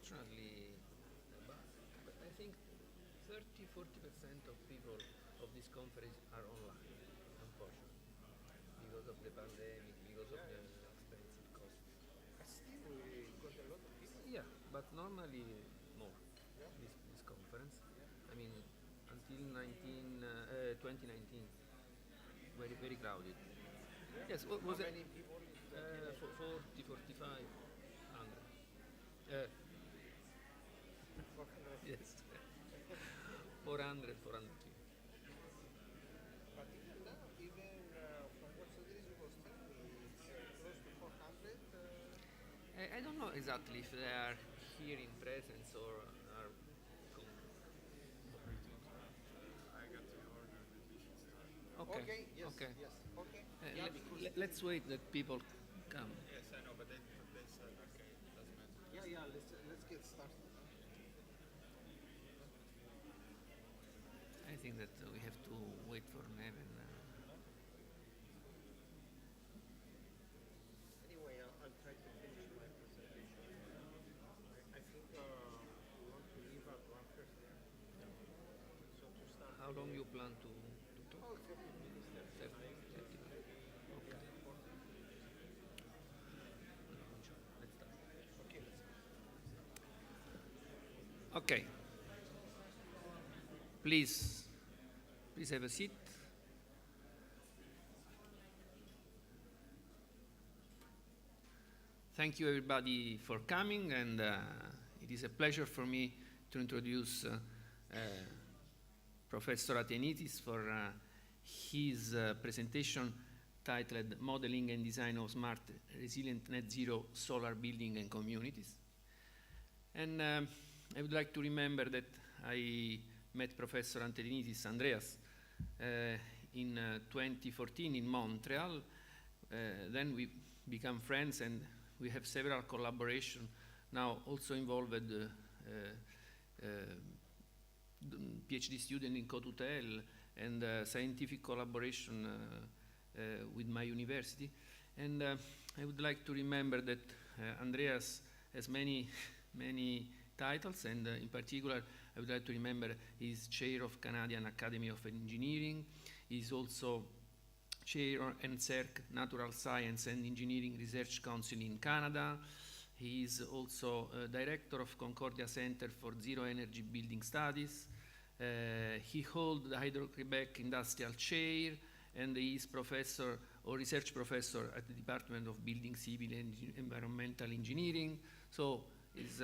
unfortunately, but I think 30–40% of people of this conference are online, unfortunately, because of the pandemic, because of the expensive costs. Still, we got a lot of people. Yeah, but normally more, Yeah. this conference. Yeah. I mean, until 2019, very, very crowded. Yeah. Yes, How was it many people in 2019? 40, 45, 100? 400. Yes, 400, 400. But even now, even from what Sodris was telling me, it's close to 400. I don't know exactly if they are here in presence or are. Okay. Okay, yes, Okay. yes, okay. Yeah, because Let's wait that people come. Yes, I know, but they said, okay, it doesn't matter. yeah, let's get started. I think that we have to wait for Neven. Anyway, I'll try to finish my presentation. I think we want to leave at 1:30. So to start. How long you plan to talk? Oh, 30 minutes. 30, 30 minutes. Okay. It's important. Let's start. Okay, let's go. Okay. Please have a seat. Thank you everybody for coming, and it is a pleasure for me to introduce Professor Athienitis for his presentation titled Modeling and Design of Smart, Resilient, Net Zero Solar Building and Communities. And I would like to remember that I met Professor Athienitis, Andreas, in 2014 in Montreal. Then we become friends, and we have several collaborations now also involved PhD student in co-tutel and scientific collaboration with my university. And I would like to remember that Andreas has many titles, and in particular I would like to remember he's chair of Canadian Academy of Engineering. He's also chair of NSERC, Natural Science and Engineering Research Council in Canada. He is also director of Concordia Center for Zero Energy Building Studies. He holds the Hydro-Quebec Industrial Chair, and he is professor or research professor at the Department of Building, Civil and Environmental Engineering. So he's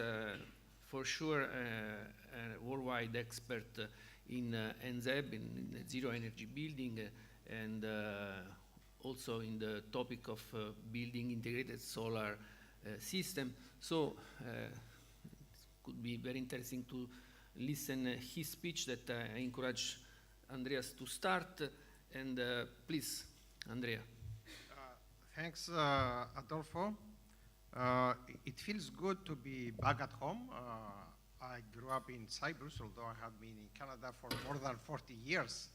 for sure a worldwide expert in NZEB, in zero energy building, and also in the topic of building integrated solar system. So it could be very interesting to listen his speech that I encourage Andreas to start. And please, Andrea. Thanks, Adolfo. It feels good to be back at home. I grew up in Cyprus, although I have been in Canada for more than 40 years.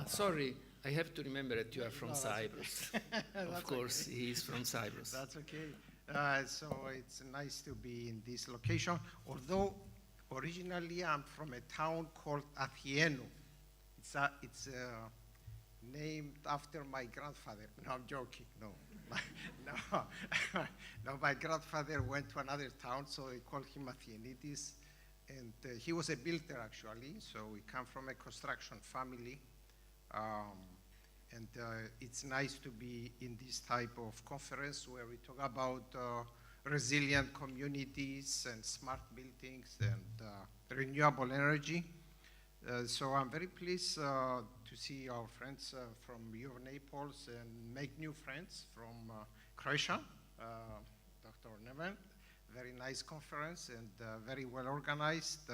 Sorry, I have to remember that you are from Cyprus. Okay. Of course, he is from Cyprus. That's okay. So it's nice to be in this location, although originally I'm from a town called Athienu. It's named after my grandfather. No, I'm joking. No, no, my grandfather went to another town, so they called him Athienitis, and he was a builder actually. So we come from a construction family, and it's nice to be in this type of conference where we talk about resilient communities and smart buildings and renewable energy. So I'm very pleased to see our friends from U of Naples and make new friends from Croatia, Dr. Neven. Very nice conference and very well organized.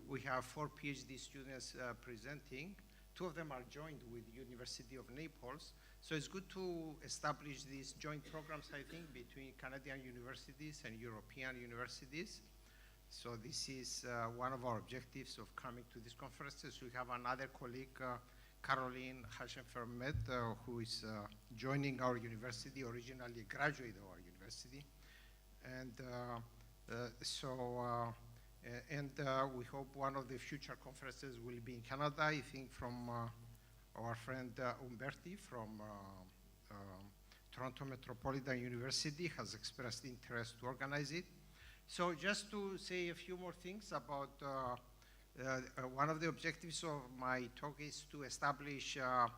We have 4 PhD students presenting. 2 of them are joined with University of Naples. So it's good to establish these joint programs, I think, between Canadian universities and European universities. So this is one of our objectives of coming to these conferences. We have another colleague, Caroline Hachenfermet, who is joining our university, originally a graduate of our university. And We hope one of the future conferences will be in Canada, I think from our friend Umberti from Toronto Metropolitan University has expressed interest to organize it. So just to say a few more things about one of the objectives of my talk is to establish a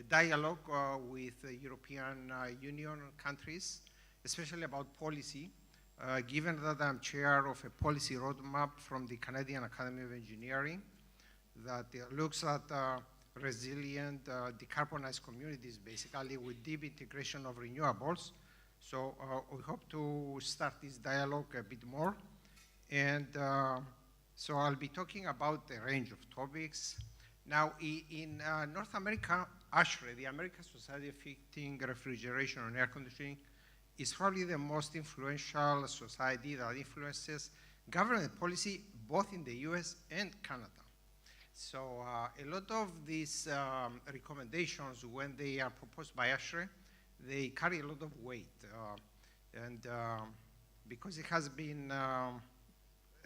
dialogue with European Union countries, especially about policy, given that I'm chair of a policy roadmap from the Canadian Academy of Engineering that looks at resilient, decarbonized communities, basically with deep integration of renewables. So we hope to start this dialogue a bit more. And so I'll be talking about a range of topics. Now, in North America, ASHRAE, the American Society Affecting Refrigeration and Air Conditioning, is probably the most influential society that influences government policy both in the US and Canada. So a lot of these recommendations, when they are proposed by ASHRAE, they carry a lot of weight. Because it has been a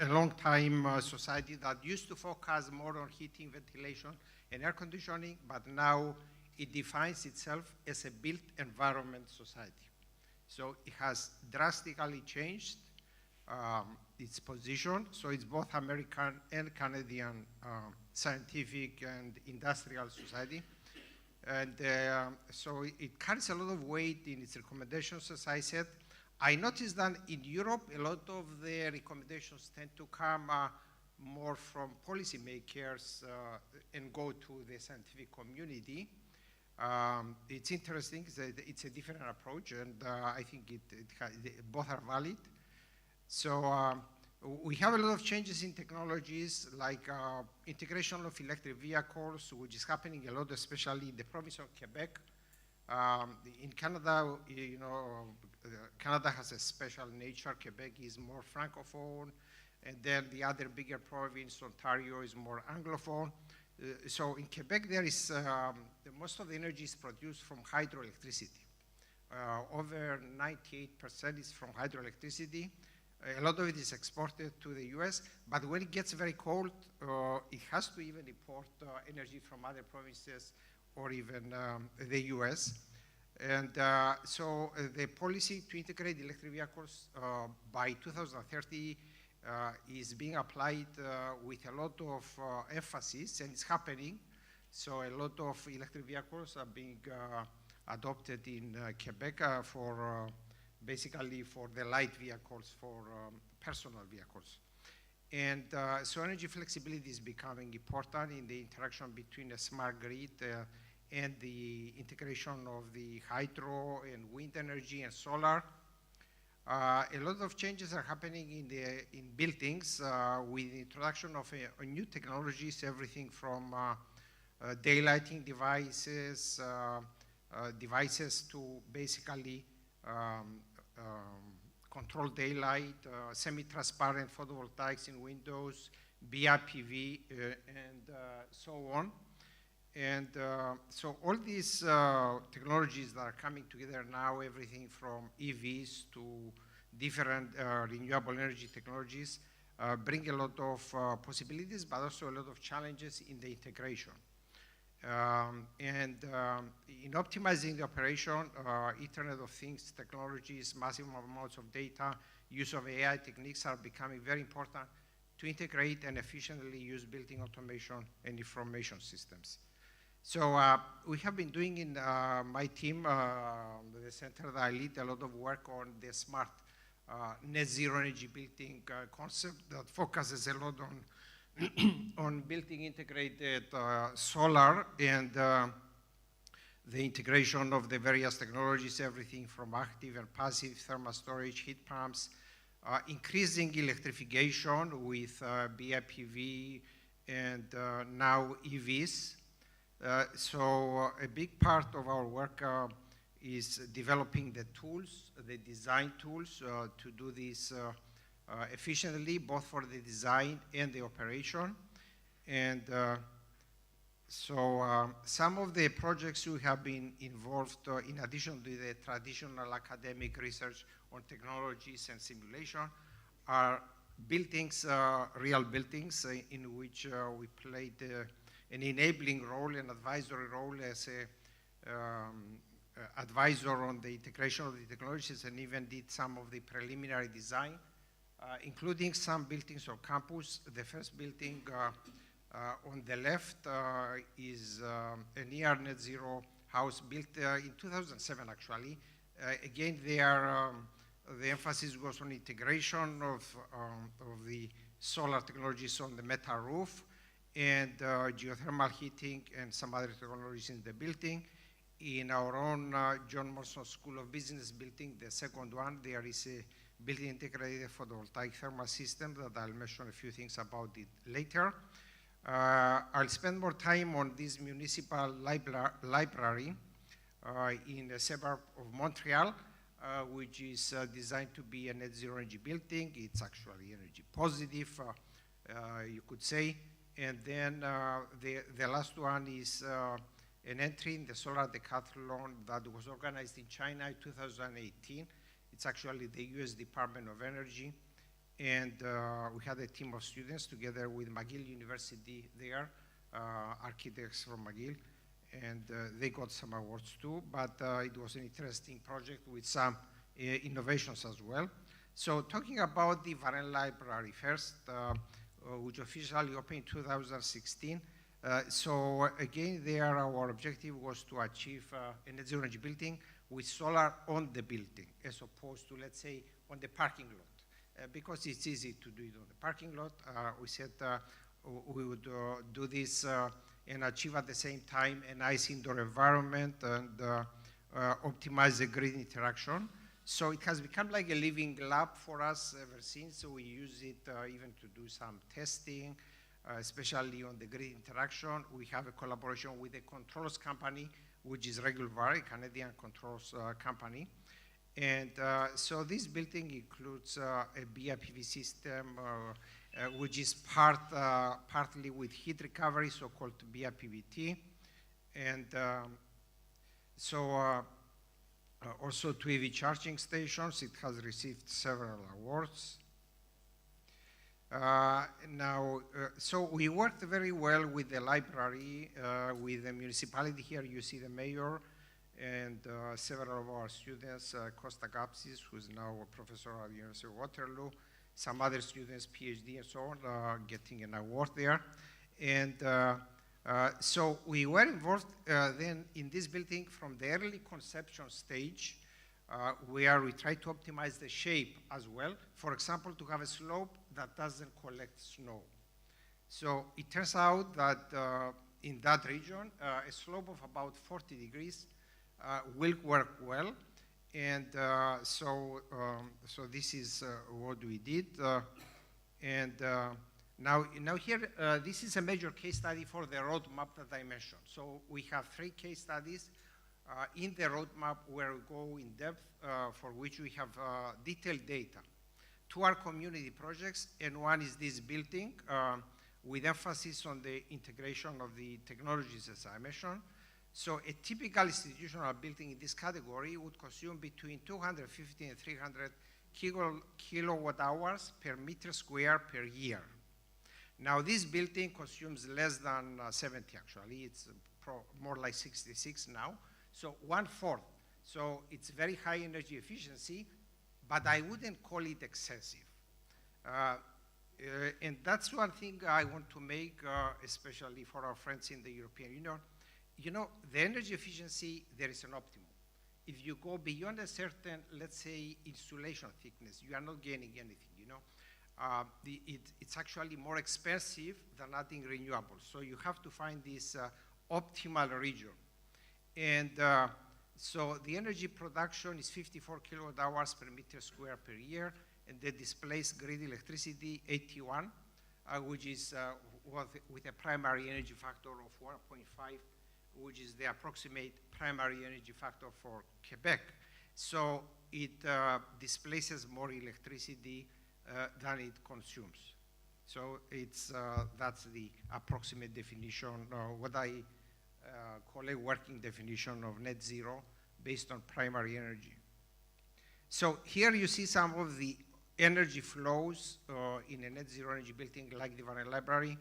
long time society that used to focus more on heating, ventilation, and air conditioning, but now it defines itself as a built environment society. So it has drastically changed its position. So it's both American and Canadian scientific and industrial society. And so it carries a lot of weight in its recommendations, as I said. I noticed that in Europe, a lot of the recommendations tend to come more from policymakers and go to the scientific community. It's interesting, it's a different approach, and I think both are valid. So we have a lot of changes in technologies, like integration of electric vehicles, which is happening a lot, especially in the province of Quebec. In Canada, you know, Canada has a special nature. Quebec is more francophone, and then the other bigger province, Ontario, is more anglophone. So in Quebec, there is most of the energy is produced from hydroelectricity. Over 98% is from hydroelectricity. A lot of it is exported to the US, but when it gets very cold, it has to even import energy from other provinces or even the US. And so the policy to integrate electric vehicles by 2030 is being applied with a lot of emphasis, and it's happening. So a lot of electric vehicles are being adopted in Quebec for basically for the light vehicles, for personal vehicles. And so energy flexibility is becoming important in the interaction between a smart grid and the integration of the hydro and wind energy and solar. A lot of changes are happening in buildings with the introduction of new technologies, everything from daylighting devices, devices to basically control daylight, semi-transparent photovoltaics in windows, BIPV, and so on. And so all these technologies that are coming together now, everything from EVs to different renewable energy technologies, bring a lot of possibilities, but also a lot of challenges in the integration. In optimizing the operation, Internet of Things technologies, massive amounts of data, use of AI techniques are becoming very important to integrate and efficiently use building automation and information systems. So we have been doing in my team, the center that I lead, a lot of work on the smart net zero energy building concept that focuses a lot on building integrated solar and the integration of the various technologies, everything from active and passive thermal storage, heat pumps, increasing electrification with BIPV and now EVs. So a big part of our work is developing the tools, the design tools to do this efficiently, both for the design and the operation. And Some of the projects we have been involved in addition to the traditional academic research on technologies and simulation are buildings, real buildings in which we played an enabling role, an advisory role as a advisor on the integration of the technologies, and even did some of the preliminary design, including some buildings on campus. The first building on the left is a near net zero house built in 2007 actually. Again, the emphasis was on integration of the solar technologies on the metal roof and geothermal heating and some other technologies in the building. In our own John Morrison School of Business building, the second one, there is a building integrated photovoltaic thermal system that I'll mention a few things about it later. I'll spend more time on this municipal library in the suburb of Montreal, which is designed to be a net zero energy building. It's actually energy positive, you could say. And then the last one is an entry in the solar decathlon that was organized in China in 2018. It's actually the US Department of Energy. And we had a team of students together with McGill University there, architects from McGill, and they got some awards too, but it was an interesting project with some innovations as well. So talking about the Varenne Library first, which officially opened in 2016. So again, there our objective was to achieve a net zero energy building with solar on the building, as opposed to, let's say, on the parking lot. Because it's easy to do it on the parking lot, we said we would do this and achieve at the same time a nice indoor environment and optimize the grid interaction. So it has become like a living lab for us ever since. So we use it even to do some testing, especially on the grid interaction. We have a collaboration with a controls company, which is Regulvar, a Canadian controls company. And so this building includes a BIPV system, which is partly with heat recovery, so-called BIPVT. And also 2 EV charging stations. It has received several awards. So we worked very well with the library, with the municipality. Here you see the mayor and several of our students, Costa Gapsis, who's now a professor at the University of Waterloo, some other students, PhD and so on, getting an award there. And so we were involved then in this building from the early conception stage, where we try to optimize the shape as well. For example, to have a slope that doesn't collect snow. So it turns out that in that region, a slope of about 40 degrees will work well. And so this is what we did. Now here, this is a major case study for the roadmap that I mentioned. So we have 3 case studies in the roadmap where we go in depth, for which we have detailed data. 2 are community projects, and 1 is this building with emphasis on the integration of the technologies, as I mentioned. So a typical institutional building in this category would consume between 250 and 300 kilowatt hours per meter square per year. Now this building consumes less than 70 actually, it's more like 66 now, so 1/4. So it's very high energy efficiency, but I wouldn't call it excessive. And that's one thing I want to make, especially for our friends in the European Union. You know, the energy efficiency, there is an optimum. If you go beyond a certain, let's say, insulation thickness, you are not gaining anything, you know. It's actually more expensive than adding renewables. So you have to find this optimal region. And so the energy production is 54 kilowatt hours per meter square per year, and the displaced grid electricity, 81, which is with a primary energy factor of 1.5, which is the approximate primary energy factor for Quebec. So it displaces more electricity than it consumes. So it's, that's the approximate definition, what I call a working definition of net zero based on primary energy. So here you see some of the energy flows in a net zero energy building like the Varenne Library.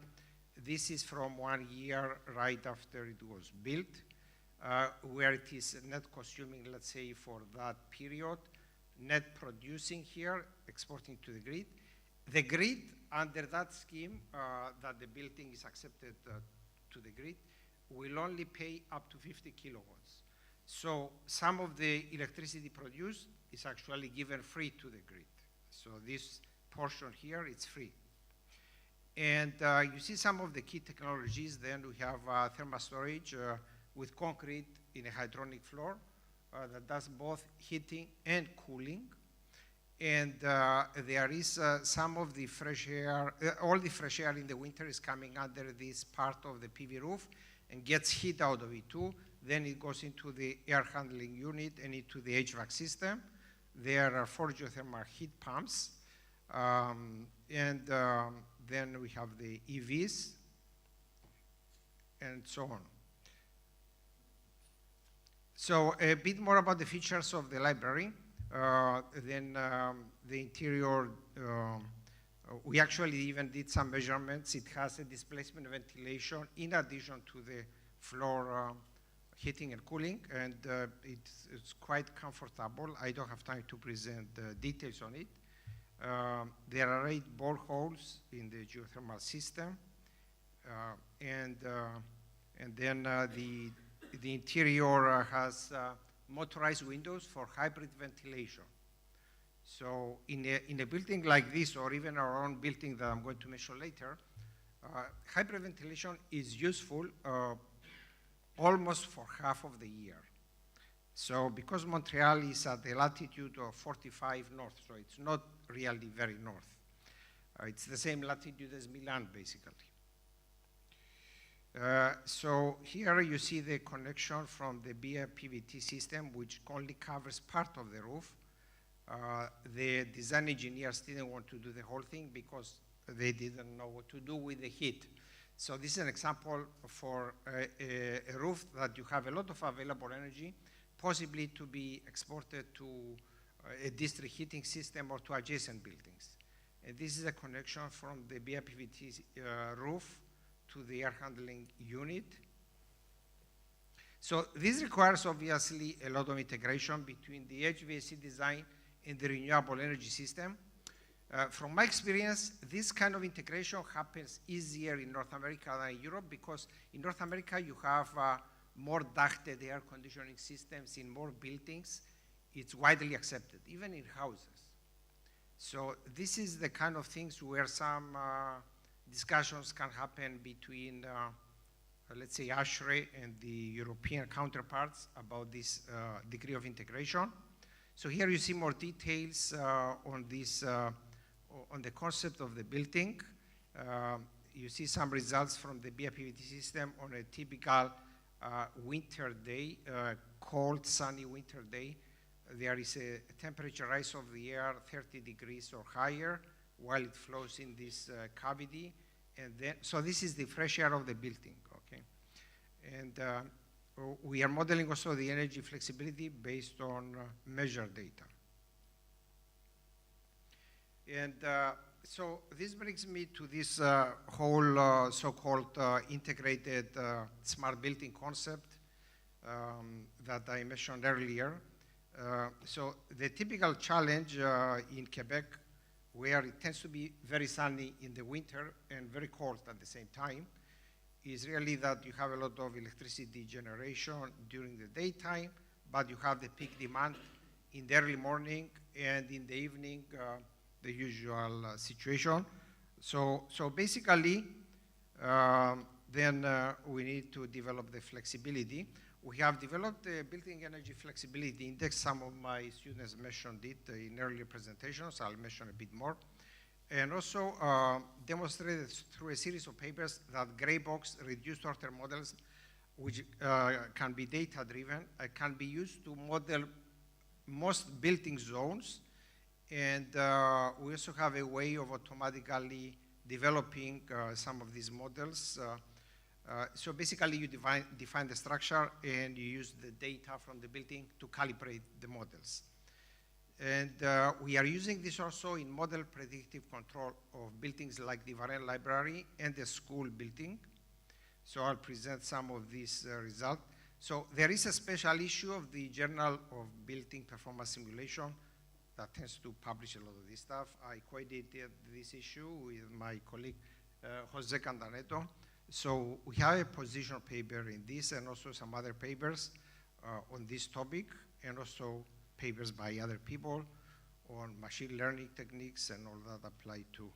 This is from 1 year right after it was built, where it is net consuming, let's say, for that period, net producing here, exporting to the grid. The grid, under that scheme that the building is accepted to the grid, will only pay up to 50 kilowatts. So some of the electricity produced is actually given free to the grid. So this portion here, it's free. And you see some of the key technologies. Then we have thermal storage with concrete in a hydronic floor that does both heating and cooling. And there is some of the fresh air, all the fresh air in the winter is coming under this part of the PV roof and gets heat out of it too. Then it goes into the air handling unit and into the HVAC system. There are 4 geothermal heat pumps. Then we have the EVs and so on. So a bit more about the features of the library. Then the interior, we actually even did some measurements. It has a displacement ventilation in addition to the floor heating and cooling, and it's quite comfortable. I don't have time to present details on it. There are 8 boreholes in the geothermal system, and then the interior has motorized windows for hybrid ventilation. So in a building like this, or even our own building that I'm going to mention later, hybrid ventilation is useful almost for half of the year. So because Montreal is at the latitude of 45 north, so it's not really very north. It's the same latitude as Milan, basically. So here you see the connection from the BIPVT system, which only covers part of the roof. The design engineers didn't want to do the whole thing because they didn't know what to do with the heat. So this is an example for a roof that you have a lot of available energy, possibly to be exported to a district heating system or to adjacent buildings. And this is a connection from the BIPVT roof to the air handling unit. So this requires obviously a lot of integration between the HVAC design and the renewable energy system. From my experience, this kind of integration happens easier in North America than in Europe, because in North America you have more ducted air conditioning systems in more buildings. It's widely accepted, even in houses. So this is the kind of things where some discussions can happen between, let's say, ASHRAE and the European counterparts about this degree of integration. So here you see more details on this, on the concept of the building. You see some results from the BIPVT system on a typical winter day, cold, sunny winter day. There is a temperature rise of the air 30 degrees or higher while it flows in this cavity. And then, so this is the fresh air of the building, okay? And we are modeling also the energy flexibility based on measured data. And so this brings me to this whole so-called integrated smart building concept that I mentioned earlier. So the typical challenge in Quebec, where it tends to be very sunny in the winter and very cold at the same time, is really that you have a lot of electricity generation during the daytime, but you have the peak demand in the early morning and in the evening, the usual situation. So basically, then we need to develop the flexibility. We have developed the Building Energy Flexibility Index. Some of my students mentioned it in earlier presentations. I'll mention a bit more. And also demonstrated through a series of papers that gray box reduced order models, which can be data-driven, can be used to model most building zones. And we also have a way of automatically developing some of these models. So basically you define the structure and you use the data from the building to calibrate the models. And we are using this also in model predictive control of buildings like the Varenne Library and the school building. So I'll present some of these results. So there is a special issue of the Journal of Building Performance Simulation that tends to publish a lot of this stuff. I co-edited this issue with my colleague, Jose Candaneto. So we have a position paper in this and also some other papers on this topic, and also papers by other people on machine learning techniques and all that apply to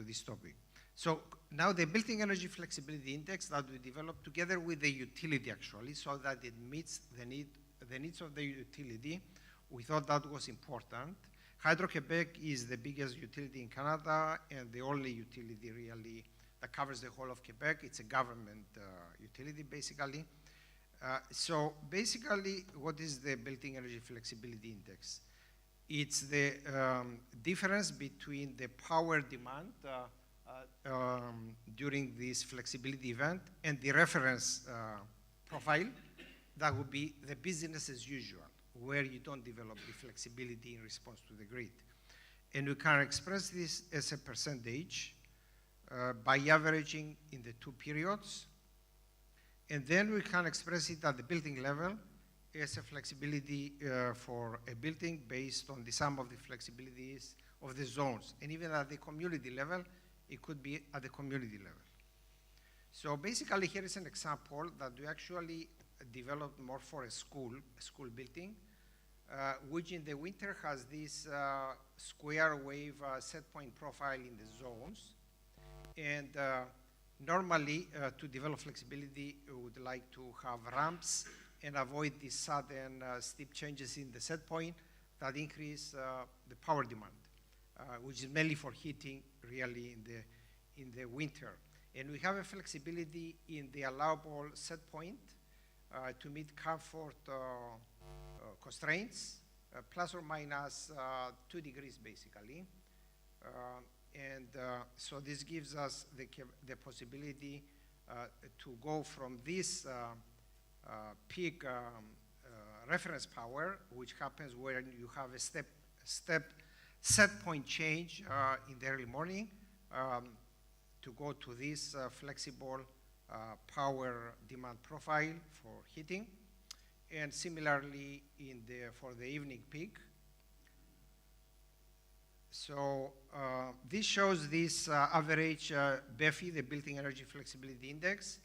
this topic. So now the Building Energy Flexibility Index that we developed together with the utility actually, so that it meets the needs of the utility. We thought that was important. Hydro-Quebec is the biggest utility in Canada and the only utility really that covers the whole of Quebec. It's a government utility basically. So basically, what is the Building Energy Flexibility Index? It's the difference between the power demand during this flexibility event and the reference profile that would be the business as usual, where you don't develop the flexibility in response to the grid. And we can express this as a percentage by averaging in the two periods. And then we can express it at the building level as a flexibility for a building based on the sum of the flexibilities of the zones. And even at the community level, it could be at the community level. So basically, here is an example that we actually developed more for a school building, which in the winter has this square wave set point profile in the zones. And normally, to develop flexibility, we would like to have ramps and avoid these sudden steep changes in the set point that increase the power demand, which is mainly for heating really in the winter. And we have a flexibility in the allowable set point to meet comfort constraints, plus or minus 2 degrees basically. So this gives us the possibility to go from this peak reference power, which happens when you have a step set point change in the early morning, to go to this flexible power demand profile for heating, and similarly for the evening peak. So this shows this average BEFI, the Building Energy Flexibility Index,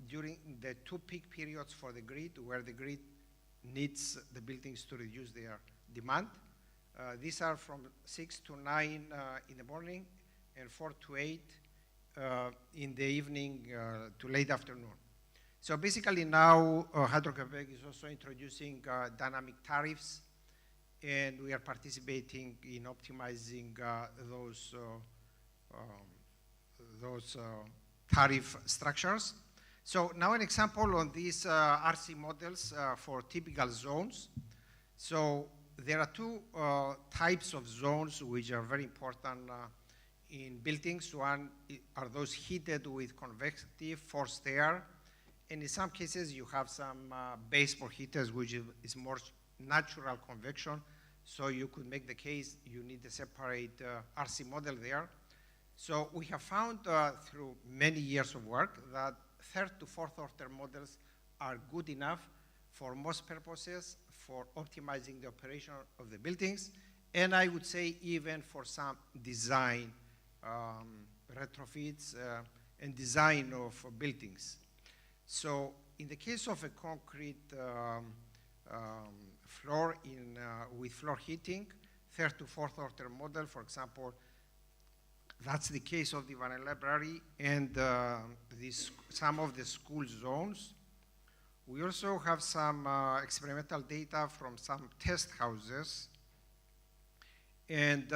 during the 2 peak periods for the grid, where the grid needs the buildings to reduce their demand. These are from 6 to 9 in the morning and 4 to 8 in the evening to late afternoon. So basically now Hydro-Quebec is also introducing dynamic tariffs, and we are participating in optimizing those tariff structures. So now an example on these RC models for typical zones. So there are 2 types of zones which are very important in buildings. One are those heated with convective forced air, and in some cases you have some baseboard heaters, which is more natural convection. So you could make the case you need a separate RC model there. So we have found through many years of work that 3rd to 4th order models are good enough for most purposes for optimizing the operation of the buildings, and I would say even for some design retrofits and design of buildings. So in the case of a concrete floor with floor heating, 3rd to 4th order model, for example, that's the case of the Varenne Library and some of the school zones. We also have some experimental data from some test houses. And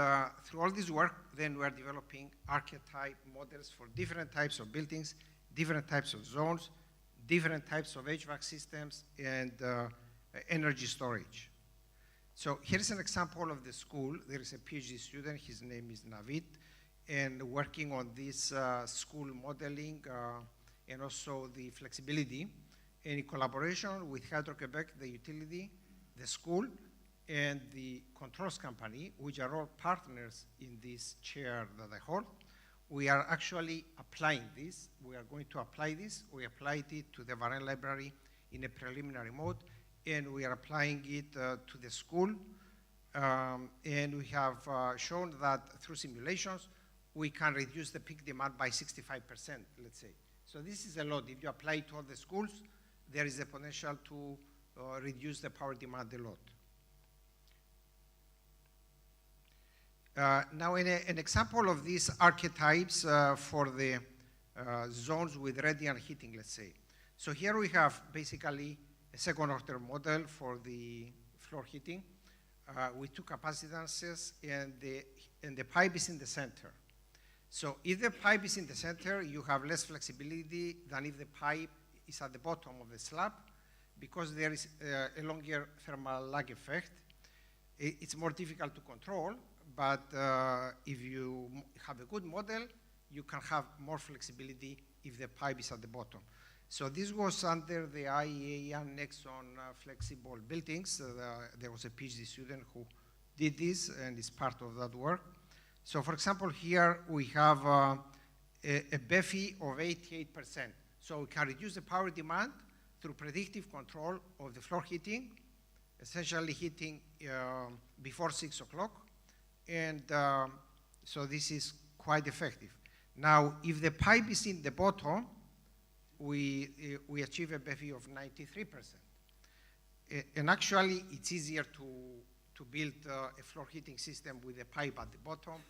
through all this work, then we're developing archetype models for different types of buildings, different types of zones, different types of HVAC systems, and energy storage. So here's an example of the school. There is a PhD student, his name is Navid, and working on this school modeling and also the flexibility, and in collaboration with Hydro-Quebec, the utility, the school, and the controls company, which are all partners in this chair that I hold, we are actually applying this. We are going to apply this. We applied it to the Varenne library in a preliminary mode, and we are applying it to the school. And we have shown that through simulations, we can reduce the peak demand by 65%, let's say. So this is a lot. If you apply it to all the schools, there is a potential to reduce the power demand a lot. Now, an example of these archetypes for the zones with radiant heating, let's say. So here we have basically a second-order model for the floor heating with two capacitances, and the pipe is in the center. So if the pipe is in the center, you have less flexibility than if the pipe is at the bottom of the slab, because there is a longer thermal lag effect. It's more difficult to control, but if you have a good model, you can have more flexibility if the pipe is at the bottom. So this was under the IEA annex on flexible buildings. There was a PhD student who did this and is part of that work. So for example, here we have a BEFI of 88%. So we can reduce the power demand through predictive control of the floor heating, essentially heating before 6 o'clock. And so this is quite effective. Now, if the pipe is in the bottom, we achieve a BEFI of 93%. And actually, it's easier to build a floor heating system with a pipe at the bottom,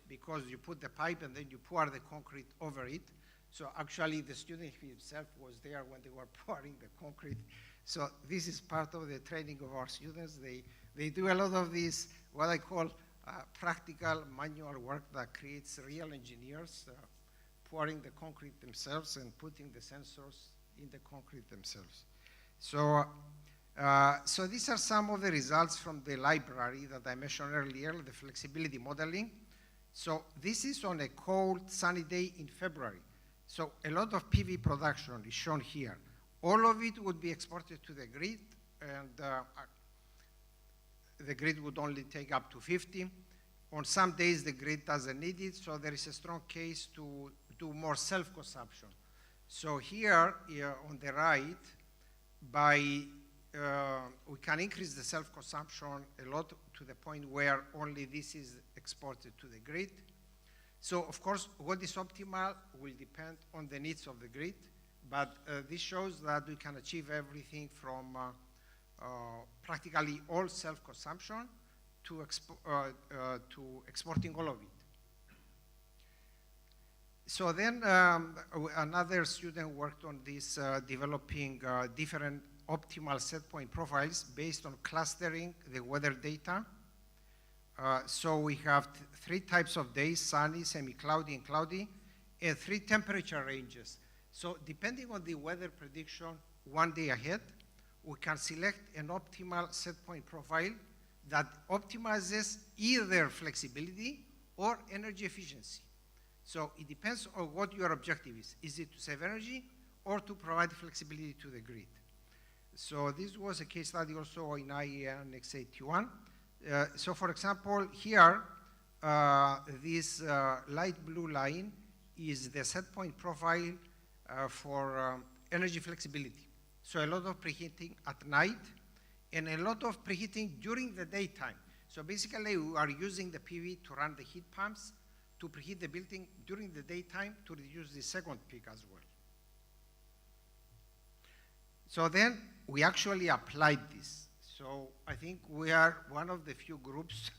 because you put the pipe and then you pour the concrete over it. So actually, the student himself was there when they were pouring the concrete. So this is part of the training of our students. They do a lot of this, what I call practical manual work that creates real engineers pouring the concrete themselves and putting the sensors in the concrete themselves. So, so these are some of the results from the library that I mentioned earlier, the flexibility modeling. So this is on a cold, sunny day in February. So a lot of PV production is shown here. All of it would be exported to the grid, and the grid would only take up to 50. On some days, the grid doesn't need it, so there is a strong case to do more self-consumption. So here on the right, we can increase the self-consumption a lot to the point where only this is exported to the grid. So of course, what is optimal will depend on the needs of the grid, but this shows that we can achieve everything from practically all self-consumption to exporting all of it. So then another student worked on this, developing different optimal set point profiles based on clustering the weather data. So we have three types of days: sunny, semi-cloudy, and cloudy, and three temperature ranges. So depending on the weather prediction one day ahead, we can select an optimal set point profile that optimizes either flexibility or energy efficiency. So it depends on what your objective is. Is it to save energy or to provide flexibility to the grid? So this was a case study also in IEA Annex 81. So for example, here, this light blue line is the set point profile for energy flexibility. So a lot of preheating at night and a lot of preheating during the daytime. So basically, we are using the PV to run the heat pumps to preheat the building during the daytime to reduce the second peak as well. So then we actually applied this. So I think we are one of the few groups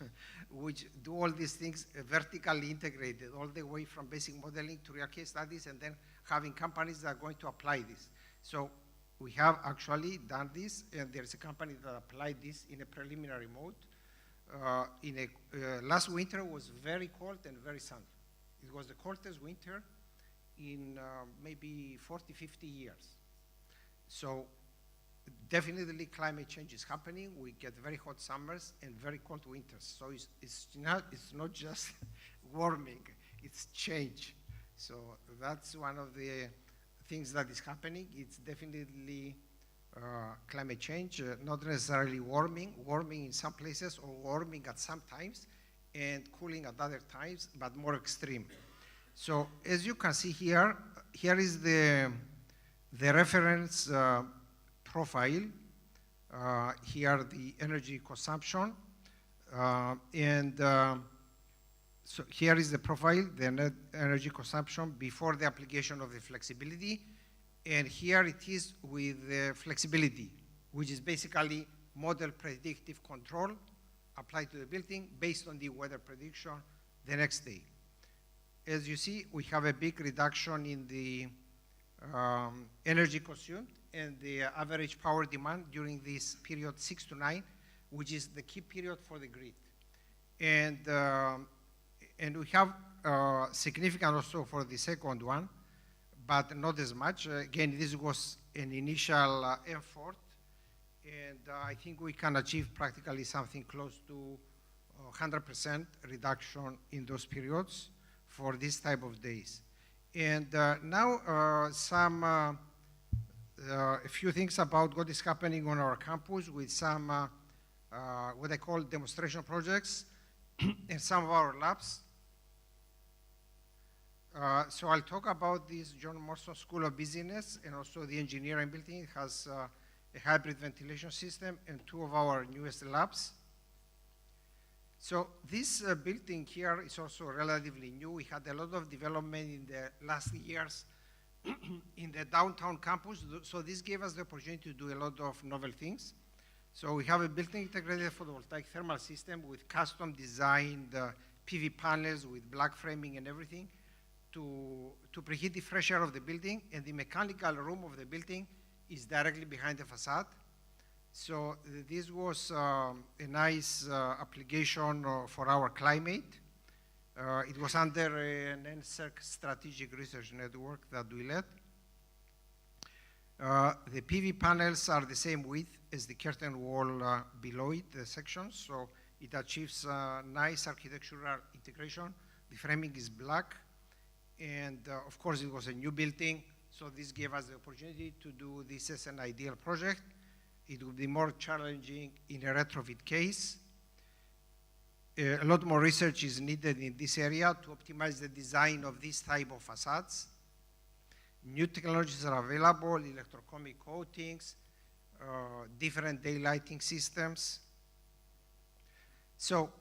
which do all these things vertically integrated, all the way from basic modeling to real case studies, and then having companies that are going to apply this. So we have actually done this, and there's a company that applied this in a preliminary mode. Last winter was very cold and very sunny. It was the coldest winter in maybe 40, 50 years. So definitely climate change is happening. We get very hot summers and very cold winters. So it's not just warming, it's change. So that's one of the things that is happening. It's definitely climate change, not necessarily warming in some places or warming at some times and cooling at other times, but more extreme. So as you can see here, here is the reference profile. Here the energy consumption. So here is the profile, the net energy consumption before the application of the flexibility. And here it is with the flexibility, which is basically model predictive control applied to the building based on the weather prediction the next day. As you see, we have a big reduction in the energy consumed and the average power demand during this period 6 to 9, which is the key period for the grid. And we have significant also for the second one, but not as much. Again, this was an initial effort, and I think we can achieve practically something close to 100% reduction in those periods for this type of days. And now a few things about what is happening on our campus with some what I call demonstration projects in some of our labs. So I'll talk about this John Morstan School of Business, and also the engineering building. It has a hybrid ventilation system and 2 of our newest labs. So this building here is also relatively new. We had a lot of development in the last years in the downtown campus. So this gave us the opportunity to do a lot of novel things. So we have a built-in integrated photovoltaic thermal system with custom designed PV panels with black framing and everything to preheat the fresh air of the building, and the mechanical room of the building is directly behind the facade. So this was a nice application for our climate. It was under an NSERC strategic research network that we led. The PV panels are the same width as the curtain wall below it, the sections, so it achieves nice architectural integration. The framing is black, and of course it was a new building, so this gave us the opportunity to do this as an ideal project. It would be more challenging in a retrofit case. A lot more research is needed in this area to optimize the design of this type of facades. New technologies are available, electrochromic coatings, different daylighting systems. So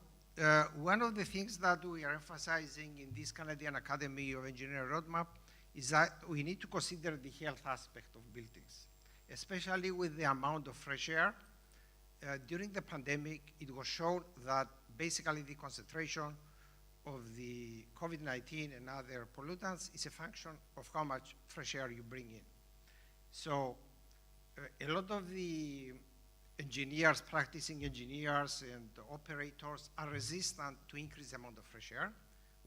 one of the things that we are emphasizing in this Canadian Academy of Engineering roadmap is that we need to consider the health aspect of buildings, especially with the amount of fresh air. During the pandemic, it was shown that basically the concentration of the COVID-19 and other pollutants is a function of how much fresh air you bring in. So a lot of the engineers, practicing engineers and operators are resistant to increase the amount of fresh air.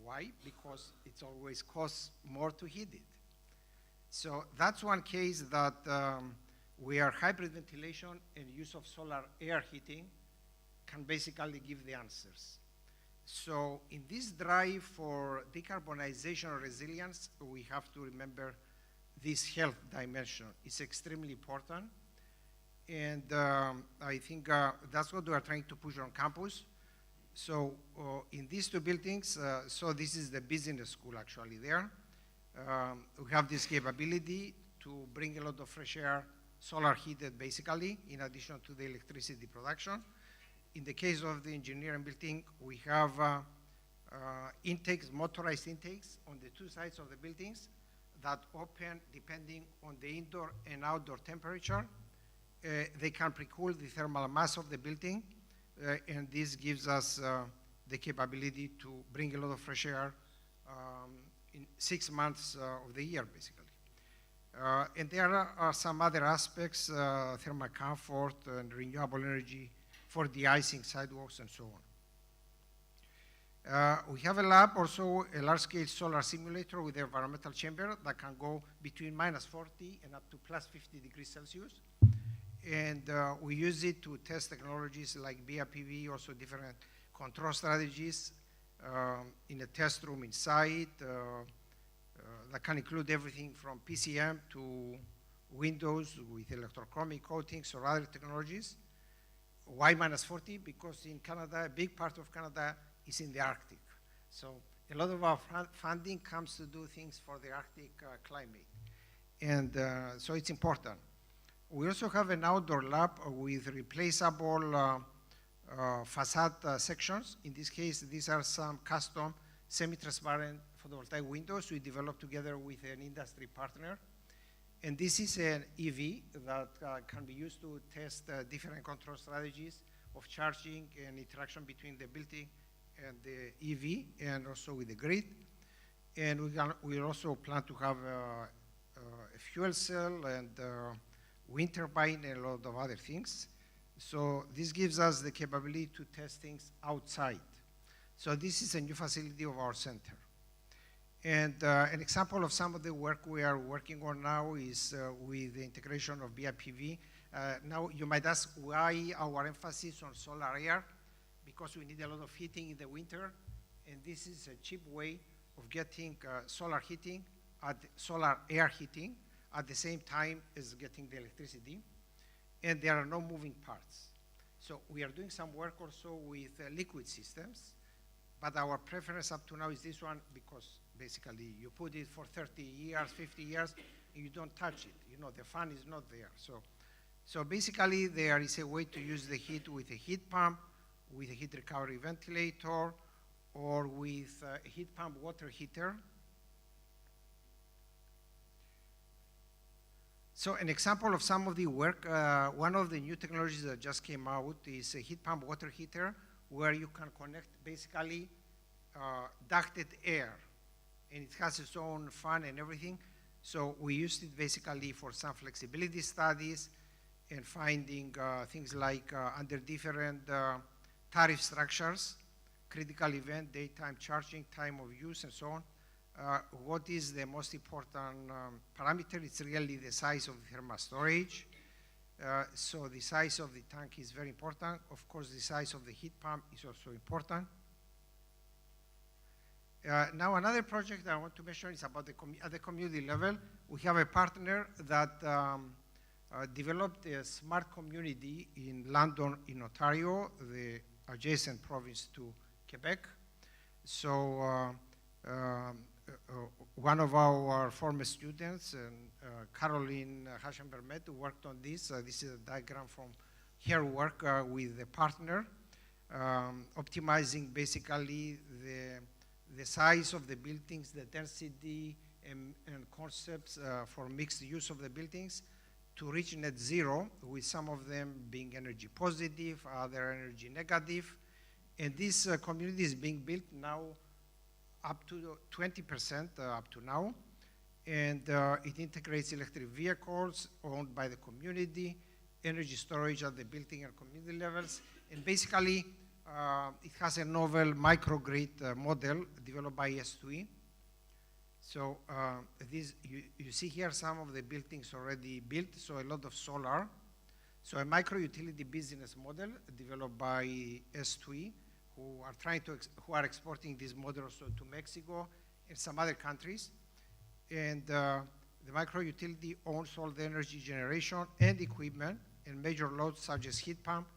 Why? Because it's always costs more to heat it. So that's one case that where hybrid ventilation and use of solar air heating can basically give the answers. So in this drive for decarbonization and resilience, we have to remember this health dimension. It's extremely important. And I think that's what we are trying to push on campus. So in these 2 buildings, so this is the business school actually there. We have this capability to bring a lot of fresh air, solar heated basically, in addition to the electricity production. In the case of the engineering building, we have intakes, motorized intakes on the 2 sides of the buildings that open depending on the indoor and outdoor temperature. They can pre-cool the thermal mass of the building, and this gives us the capability to bring a lot of fresh air in 6 months of the year, basically. And there are some other aspects, thermal comfort and renewable energy for de-icing sidewalks and so on. We have a lab, also a large-scale solar simulator with an environmental chamber that can go between -40 and up to +50 degrees Celsius. And we use it to test technologies like BIPV, also different control strategies. in a test room inside that can include everything from PCM to windows with electrochromic coatings or other technologies. Why -40? Because in Canada, a big part of Canada is in the Arctic. So a lot of our funding comes to do things for the Arctic climate. And so it's important. We also have an outdoor lab with replaceable facade sections. In this case, these are some custom semi-transparent photovoltaic windows we developed together with an industry partner. And this is an EV that can be used to test different control strategies of charging and interaction between the building and the EV, and also with the grid. And we also plan to have a fuel cell and wind turbine and a lot of other things. So this gives us the capability to test things outside. So this is a new facility of our center. And an example of some of the work we are working on now is with the integration of BIPV. Now you might ask why our emphasis on solar air, because we need a lot of heating in the winter, and this is a cheap way of getting solar heating, solar air heating, at the same time as getting the electricity, and there are no moving parts. So we are doing some work also with liquid systems, but our preference up to now is this one because basically you put it for 30 years, 50 years, and you don't touch it. You know, the fan is not there. So basically there is a way to use the heat with a heat pump, with a heat recovery ventilator, or with a heat pump water heater. So an example of some of the work, one of the new technologies that just came out is a heat pump water heater where you can connect basically ducted air, and it has its own fan and everything. So we used it basically for some flexibility studies and finding things like under different tariff structures, critical event, daytime charging, time of use, and so on. What is the most important parameter? It's really the size of the thermal storage. So the size of the tank is very important. Of course, the size of the heat pump is also important. Now, another project that I want to mention is about at the community level. We have a partner that developed a smart community in London, in Ontario, the adjacent province to Quebec. So one of our former students, Caroline Haschenbermet, worked on this. This is a diagram from her work with the partner, optimizing basically the size of the buildings, the density, and concepts for mixed use of the buildings to reach net zero, with some of them being energy positive, other energy negative. And this community is being built now up to 20% up to now. And it integrates electric vehicles owned by the community, energy storage at the building and community levels. And basically, it has a novel microgrid model developed by SDEWES. So you see here some of the buildings already built, so a lot of solar. So a micro-utility business model developed by SDEWES, who are exporting this model also to Mexico and some other countries. And the micro-utility owns all the energy generation and equipment and major loads such as heat pump.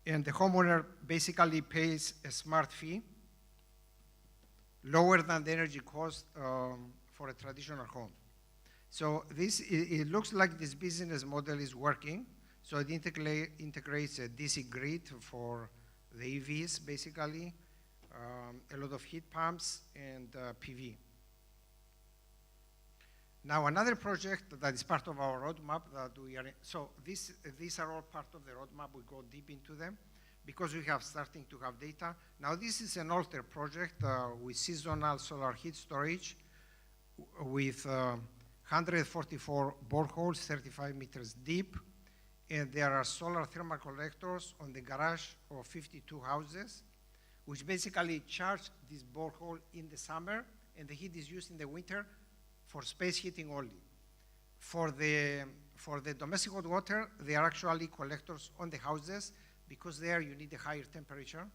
And the homeowner basically pays a smart fee, lower than the energy cost for a traditional home. So it looks like this business model is working. So it integrates a DC grid for the EVs, basically, a lot of heat pumps, and PV. Now, another project that is part of our roadmap that we are in, so these are all part of the roadmap. We go deep into them because we have starting to have data. Now, this is an alter project with seasonal solar heat storage with 144 boreholes, 35 meters deep. And there are solar thermal collectors on the garage of 52 houses, which basically charge this borehole in the summer, and the heat is used in the winter for space heating only. For the domestic hot water, they are actually collectors on the houses, because there you need a higher temperature.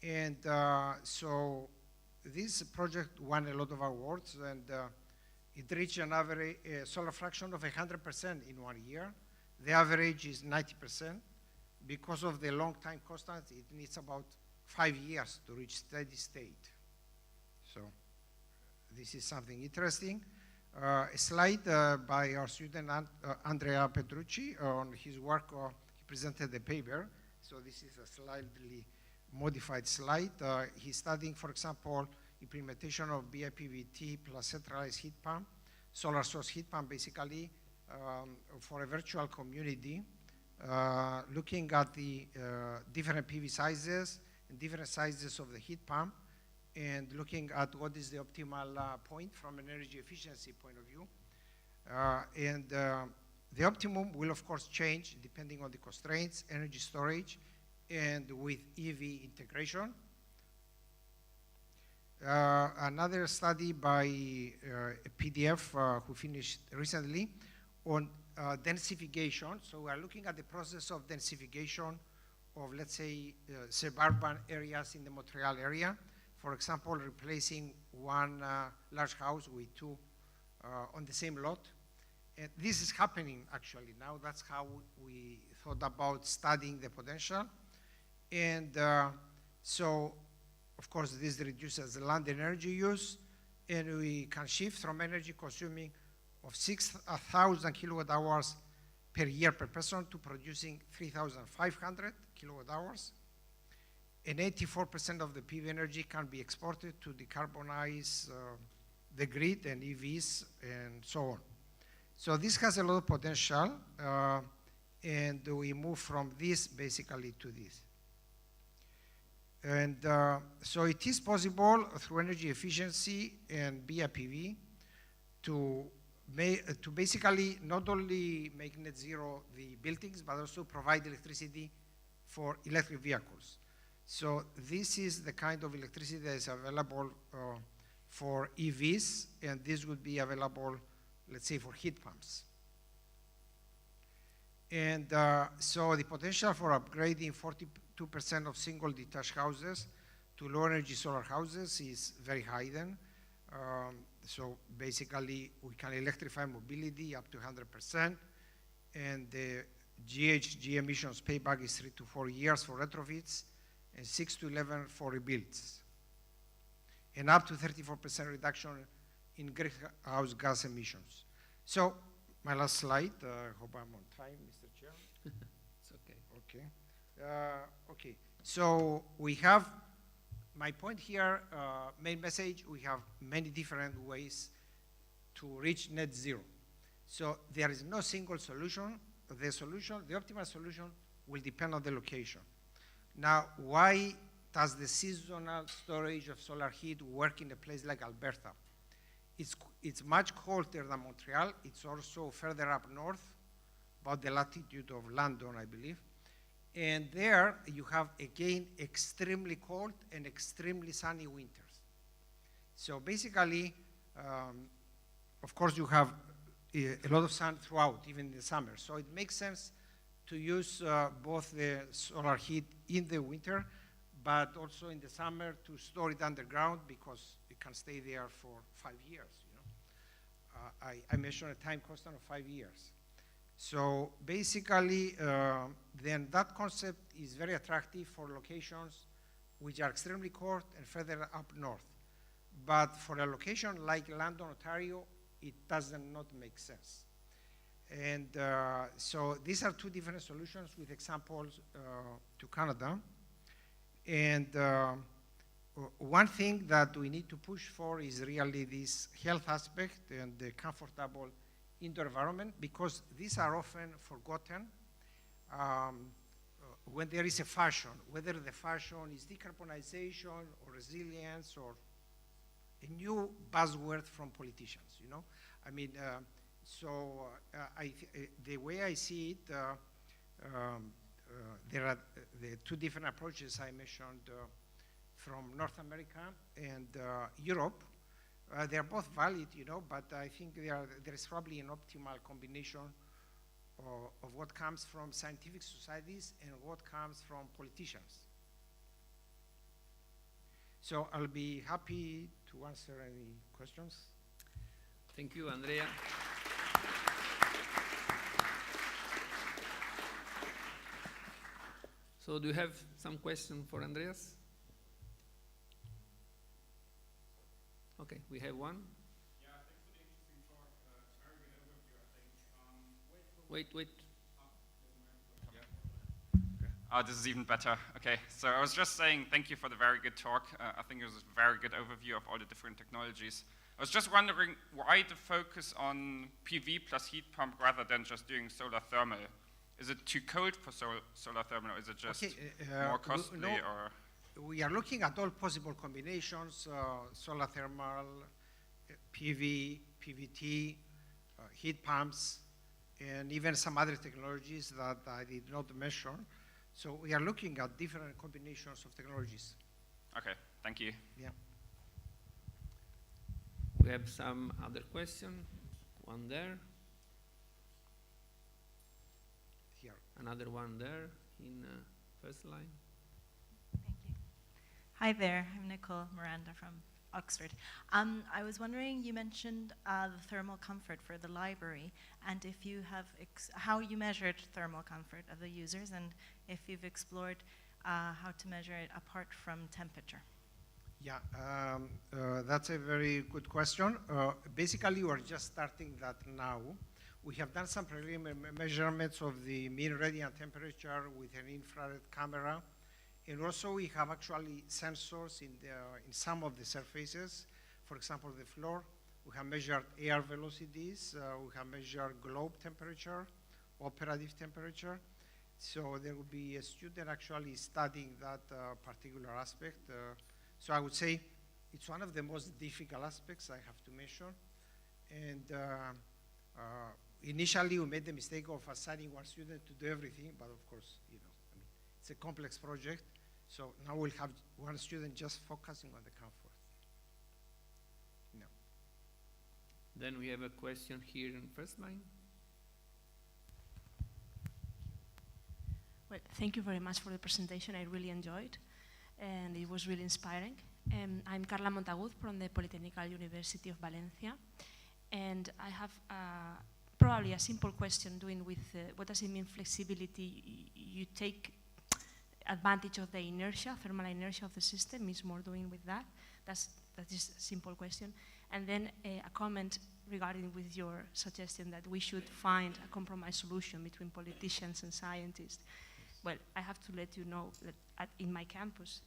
And so this project won a lot of awards, and it reached an average solar fraction of 100% in 1 year. The average is 90%. Because of the long time constant, it needs about 5 years to reach steady state. So this is something interesting. A slide by our student Andrea Petrucci on his work. He presented the paper. So this is a slightly modified slide. He's studying, for example, implementation of BIPVT plus centralized heat pump, solar source heat pump basically, for a virtual community, looking at the different PV sizes and different sizes of the heat pump, and looking at what is the optimal point from an energy efficiency point of view. The optimum will of course change depending on the constraints, energy storage, and with EV integration. Another study by a PDF who finished recently on densification. So we are looking at the process of densification of, let's say, suburban areas in the Montreal area. For example, replacing one large house with two on the same lot. And this is happening actually now. That's how we thought about studying the potential. And so, of course, this reduces the land energy use, and we can shift from energy consuming of 6,000 kilowatt hours per year per person to producing 3,500 kilowatt hours. And 84% of the PV energy can be exported to decarbonize the grid and EVs and so on. So this has a lot of potential, and we move from this basically to this. And so it is possible through energy efficiency and BIPV to basically not only make net zero the buildings, but also provide electricity for electric vehicles. So this is the kind of electricity that is available for EVs, and this would be available, let's say, for heat pumps. And so the potential for upgrading 42% of single detached houses to low energy solar houses is very high then. So basically we can electrify mobility up to 100%, and the GHG emissions payback is 3 to 4 years for retrofits and 6 to 11 for rebuilds, and up to 34% reduction in greenhouse gas emissions. So my last slide, hope I'm on time, Mr. Chair. It's okay. Okay. Okay, so we have, my point here, main message, we have many different ways to reach net zero. So there is no single solution. The optimal solution will depend on the location. Now, why does the seasonal storage of solar heat work in a place like Alberta? It's much colder than Montreal. It's also further up north, about the latitude of London, I believe. And there you have, again, extremely cold and extremely sunny winters. So basically, of course, you have a lot of sun throughout, even in the summer. So it makes sense to use both the solar heat in the winter, but also in the summer to store it underground, because it can stay there for 5 years. You know, I mentioned a time constant of 5 years. So basically, then that concept is very attractive for locations which are extremely cold and further up north. But for a location like London, Ontario, it does not make sense. And so these are two different solutions with examples to Canada. And one thing that we need to push for is really this health aspect and the comfortable indoor environment, because these are often forgotten when there is a fashion, whether the fashion is decarbonization or resilience or a new buzzword from politicians, you know? I mean, the way I see it, there are the two different approaches I mentioned from North America and Europe. They are both valid, you know, but I think there is probably an optimal combination of what comes from scientific societies and what comes from politicians. So I'll be happy to answer any questions. Thank you, Andrea. So do you have some question for Andreas? Okay, we have one. Yeah, thanks for the interesting talk. Very good overview, I think. Wait. This is even better. Okay, so I was just saying thank you for the very good talk. I think it was a very good overview of all the different technologies. I was just wondering why the focus on PV plus heat pump rather than just doing solar thermal? Is it too cold for solar thermal, or is it just more costly? No, or we are looking at all possible combinations, solar thermal, PV, PVT, heat pumps, and even some other technologies that I did not mention. So we are looking at different combinations of technologies. Okay, thank you. Yeah. We have some other question. One there. Here. Another one there in first line. Thank you. Hi there, I'm Nicole Miranda from Oxford. I was wondering, you mentioned the thermal comfort for the library, and if you have how you measured thermal comfort of the users, and if you've explored how to measure it apart from temperature. Yeah, that's a very good question. Basically, we're just starting that now. We have done some preliminary measurements of the mean radiant temperature with an infrared camera. And also we have actually sensors in some of the surfaces. For example, the floor, we have measured air velocities, we have measured globe temperature, operative temperature. So there will be a student actually studying that particular aspect. So I would say it's one of the most difficult aspects I have to measure. And initially we made the mistake of assigning one student to do everything, but of course, it's a complex project. So now we'll have one student just focusing on the comfort. No. Then we have a question here in first line. Well, thank you very much for the presentation. I really enjoyed, and it was really inspiring. I'm Carla Montagud from the Polytechnical University of Valencia, and I have probably a simple question doing with what does it mean flexibility? You take advantage of the inertia, thermal inertia of the system, is more doing with that. That is a simple question. And then a comment regarding with your suggestion that we should find a compromise solution between politicians and scientists. Well, I have to let you know that in my campus,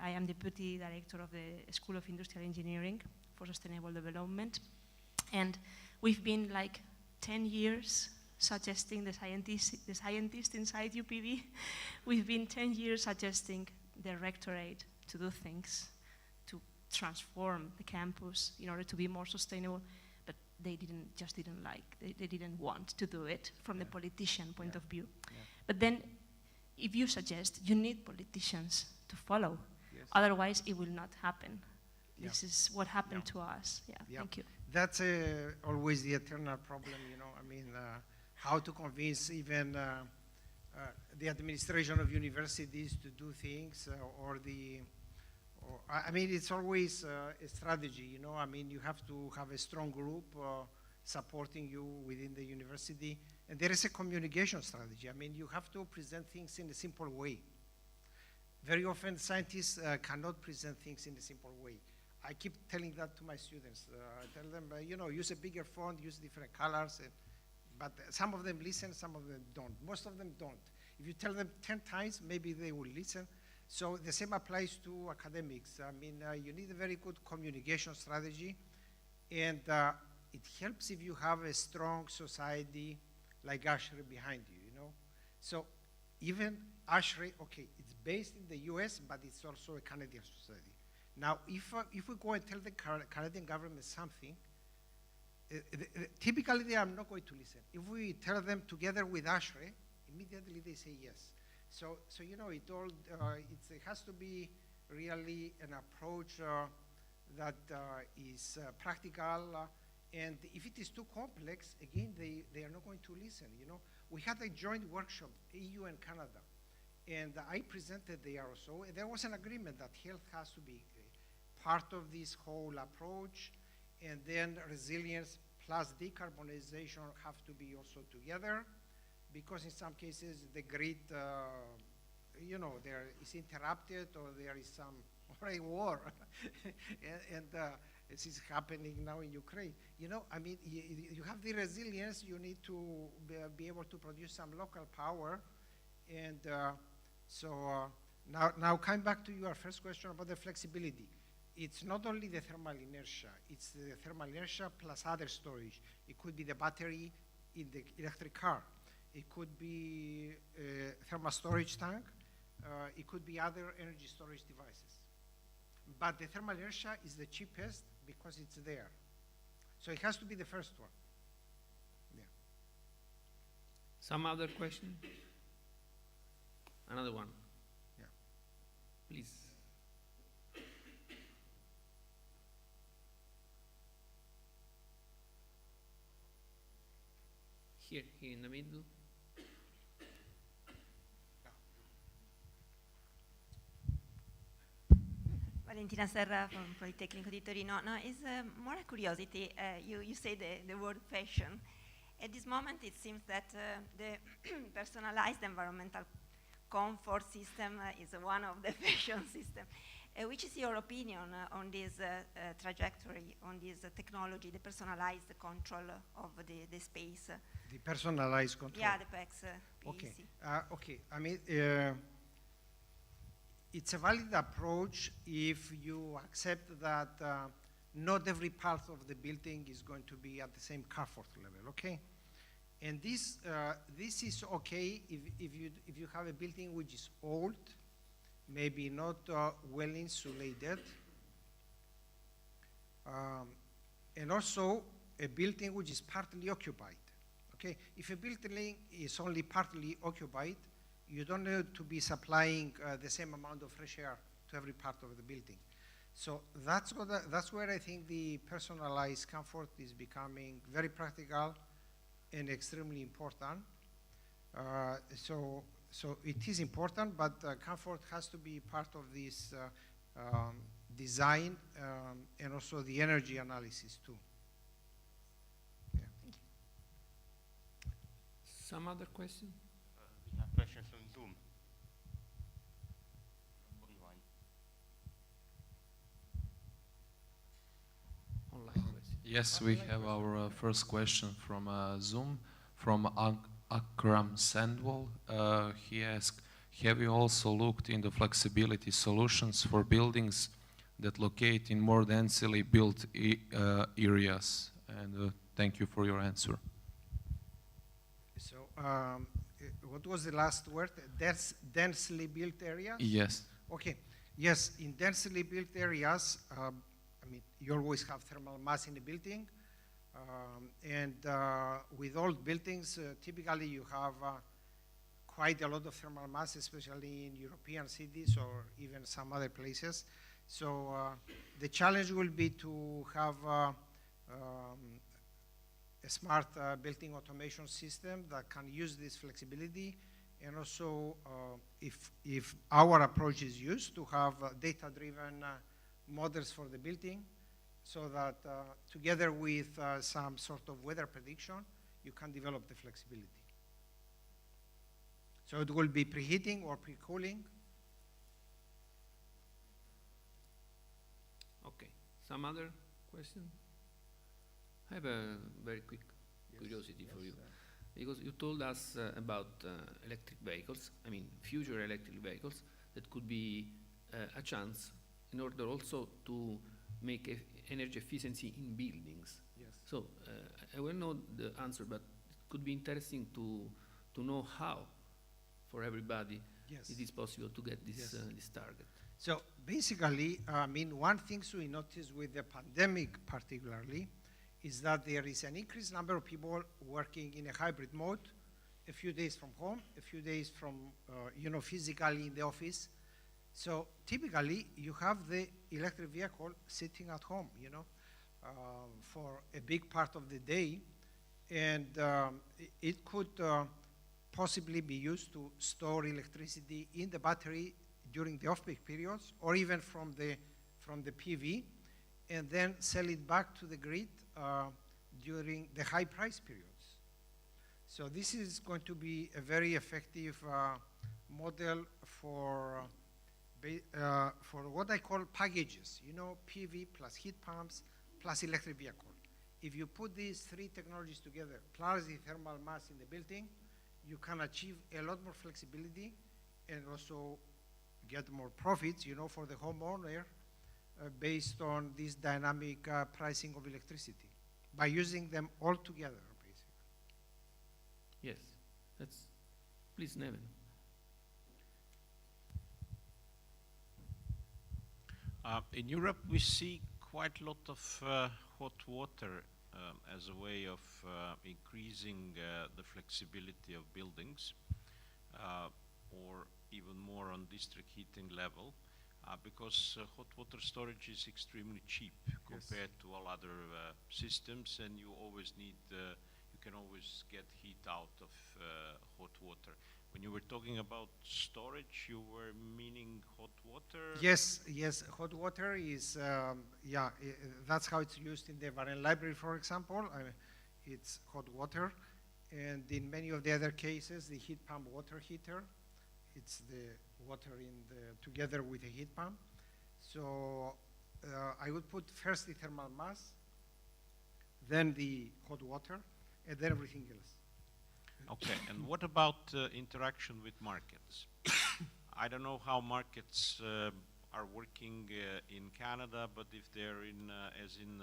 I am Deputy Director of the School of Industrial Engineering for Sustainable Development. And we've been like 10 years suggesting the scientists inside UPV. We've been 10 years suggesting the rectorate to do things, to transform the campus in order to be more sustainable, but they didn't like, they didn't want to do it from the politician point of view. Yeah. But then, if you suggest, you need politicians to follow. Yes. Otherwise, it will not happen. Yeah. This is what happened Yeah. to us. Yeah, Yeah. thank you. That's always the eternal problem, how to convince even the administration of universities to do things, it's always a strategy, you have to have a strong group supporting you within the university, and there is a communication strategy. You have to present things in a simple way. Very often scientists cannot present things in a simple way. I keep telling that to my students. I tell them, use a bigger font, use different colors, but some of them listen, some of them don't. Most of them don't. If you tell them 10 times, maybe they will listen. So the same applies to academics. You need a very good communication strategy, and it helps if you have a strong society like ASHRAE behind you, So even ASHRAE, okay, it's based in the US, but it's also a Canadian society. Now, if we go and tell the Canadian government something, typically they are not going to listen. If we tell them together with ASHRAE, immediately they say yes. So it has to be really an approach that is practical And if it is too complex, again, they are not going to listen, you know. We had a joint workshop, EU and Canada, and I presented there also. And there was an agreement that health has to be part of this whole approach, and then resilience plus decarbonization have to be also together, because in some cases the grid, you know, there is interrupted, or there is some already war, and this is happening now in Ukraine. You know, I mean, you have the resilience, you need to be able to produce some local power, and now coming back to your first question about the flexibility. It's not only the thermal inertia, it's the thermal inertia plus other storage. It could be the battery in the electric car. It could be a thermal storage tank. It could be other energy storage devices. But the thermal inertia is the cheapest because it's there. So it has to be the first one. Yeah. Some other question? Another one. Yeah. Please. Here in the middle. Valentina Serra from Politecnico di Torino. No, it's more a curiosity. You say the word fashion. At this moment, it seems that the personalized environmental comfort system is one of the fashion systems. Which is your opinion on this trajectory, on this technology, the personalized control of the space? The personalized control. Yeah, the PEX. Okay. Okay. I mean, it's a valid approach if you accept that not every part of the building is going to be at the same comfort level. Okay. And this is okay if you have a building which is old, maybe not well insulated, and also a building which is partly occupied. Okay, if a building is only partly occupied, you don't need to be supplying the same amount of fresh air to every part of the building. So that's where I think the personalized comfort is becoming very practical and extremely important. So it is important, but comfort has to be part of this design and also the energy analysis too. Yeah. Some other question? We have questions on Zoom. Online question. Yes, we have our first question from Zoom, from Akram Sandwell. He asked, have you also looked into flexibility solutions for buildings that locate in more densely built areas? And thank you for your answer. So what was the last word? Densely built areas? Yes. Okay. Yes, in densely built areas, I mean, you always have thermal mass in a building. And with old buildings, typically you have quite a lot of thermal mass, especially in European cities or even some other places. So the challenge will be to have a smart building automation system that can use this flexibility, and also if our approach is used, to have data-driven models for the building, so that together with some sort of weather prediction, you can develop the flexibility. So it will be preheating or pre-cooling. Okay. Some other question? I have a very quick curiosity for you. Because you told us about electric vehicles, I mean future electric vehicles, that could be a chance in order also to make energy efficiency in buildings. Yes. So I will know the answer, but it could be interesting to know how, for everybody, Yes. it is possible to get this, Yes. This target. So basically, I mean, one thing we noticed with the pandemic particularly is that there is an increased number of people working in a hybrid mode, a few days from home, a few days from, physically in the office. So typically, you have the electric vehicle sitting at home, for a big part of the day, and it could possibly be used to store electricity in the battery during the off-peak periods, or even from the PV, and then sell it back to the grid during the high price periods. So this is going to be a very effective model for what I call packages, you know, PV plus heat pumps plus electric vehicle. If you put these three technologies together, plus the thermal mass in the building, you can achieve a lot more flexibility and also get more profits, you know, for the homeowner based on this dynamic pricing of electricity by using them all together, basically. Yes, that's, please, Neven. In Europe, we see quite a lot of hot water as a way of increasing the flexibility of buildings, or even more on district heating level, because hot water storage is extremely cheap compared to all other systems, and you always need, you can always get heat out of hot water. When you were talking about storage, you were meaning hot water? Yes, yes, hot water is, that's how it's used in the Varenne library, for example. It's hot water. And in many of the other cases, the heat pump water heater, it's the water together with the heat pump. So I would put first the thermal mass, then the hot water, and then everything else. Okay, and what about interaction with markets? I don't know how markets are working in Canada, but if they're in, as in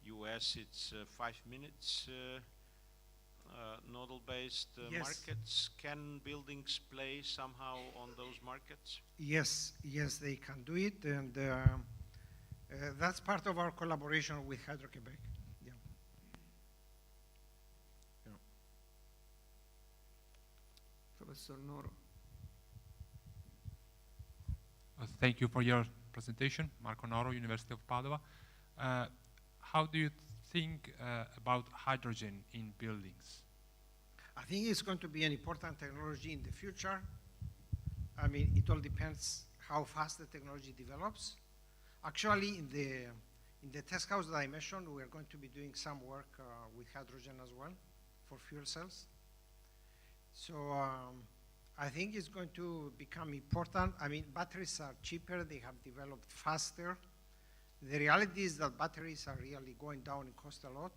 US, it's 5 minutes nodal-based markets. Can buildings play somehow on those markets? Yes, yes, they can do it, and that's part of our collaboration with Hydro-Québec. Professor Noro. Thank you for your presentation. Marco Noro, University of Padua. How do you think about hydrogen in buildings? I think it's going to be an important technology in the future. I mean, it all depends how fast the technology develops. Actually, in the test house that I mentioned, we're going to be doing some work with hydrogen as well for fuel cells. So I think it's going to become important. I mean, batteries are cheaper, they have developed faster. The reality is that batteries are really going down in cost a lot.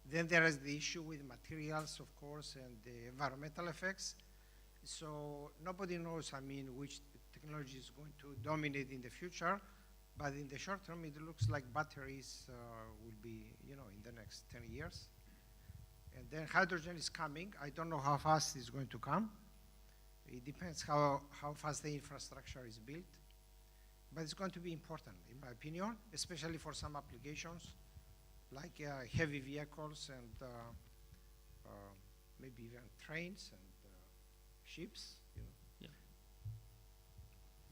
Then there is the issue with materials, of course, and the environmental effects. So nobody knows, I mean, which technology is going to dominate in the future. But in the short term, it looks like batteries will be, you know, in the next 10 years. And then hydrogen is coming. I don't know how fast it's going to come. It depends how fast the infrastructure is built. But it's going to be important, in my opinion, especially for some applications like heavy vehicles and maybe even trains and ships. You know. Yeah.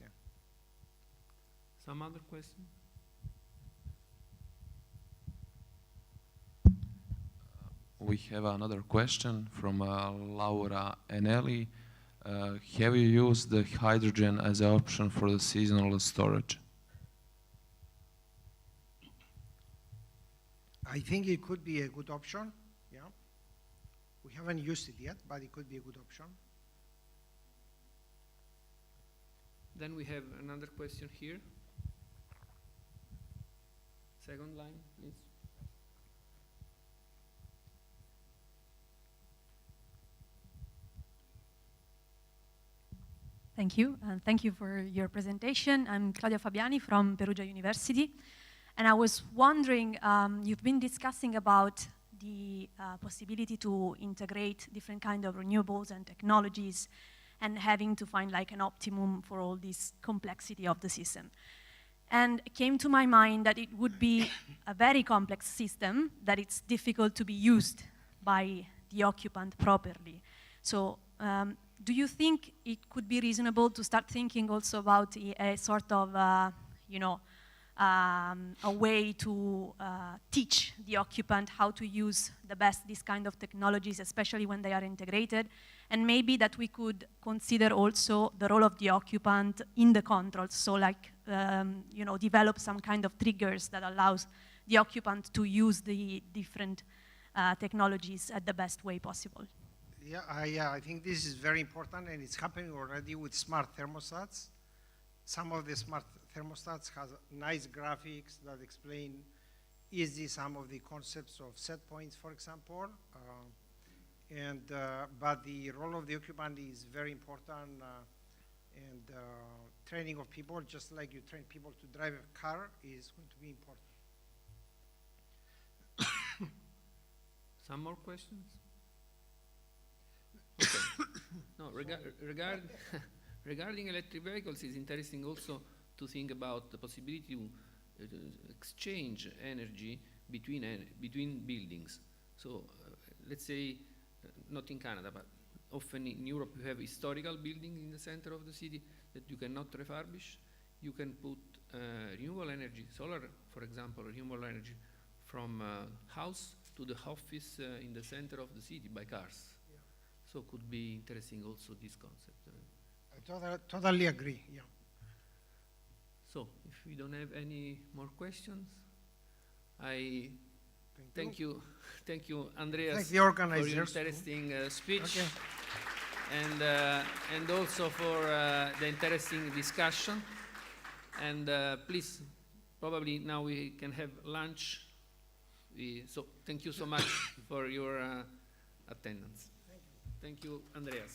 Yeah. Some other question? We have another question from Laura Enelli. Have you used the hydrogen as an option for the seasonal storage? I think it could be a good option, yeah. We haven't used it yet, but it could be a good option. Then we have another question here. Second line, please. Thank you, and thank you for your presentation. I'm Claudia Fabiani from Perugia University, and I was wondering, you've been discussing about the possibility to integrate different kind of renewables and technologies and having to find like an optimum for all this complexity of the system. And it came to my mind that it would be a very complex system, that it's difficult to be used by the occupant properly. So do you think it could be reasonable to start thinking also about a sort of, a way to teach the occupant how to use the best these kind of technologies, especially when they are integrated, and maybe that we could consider also the role of the occupant in the controls, so like develop some kind of triggers that allows the occupant to use the different technologies at the best way possible. Yeah, I think this is very important, and it's happening already with smart thermostats. Some of the smart thermostats have nice graphics that explain easily some of the concepts of set points, for example. But the role of the occupant is very important, and training of people, just like you train people to drive a car, is going to be important. Some more questions? Okay. No, regarding electric vehicles, it's interesting also to think about the possibility to exchange energy between buildings. So let's say, not in Canada, but often in Europe you have historical buildings in the center of the city that you cannot refurbish. You can put renewable energy, solar, for example, renewable energy from house to the office in the center of the city by cars. Yeah. So could be interesting also this concept. I totally agree, yeah. So if we don't have any more questions, I thank you, Andreas, Thank the organizers for your interesting speech, okay. and also for the interesting discussion. And please, probably now we can have lunch. So thank you so much for your attendance. Thank you, Andreas.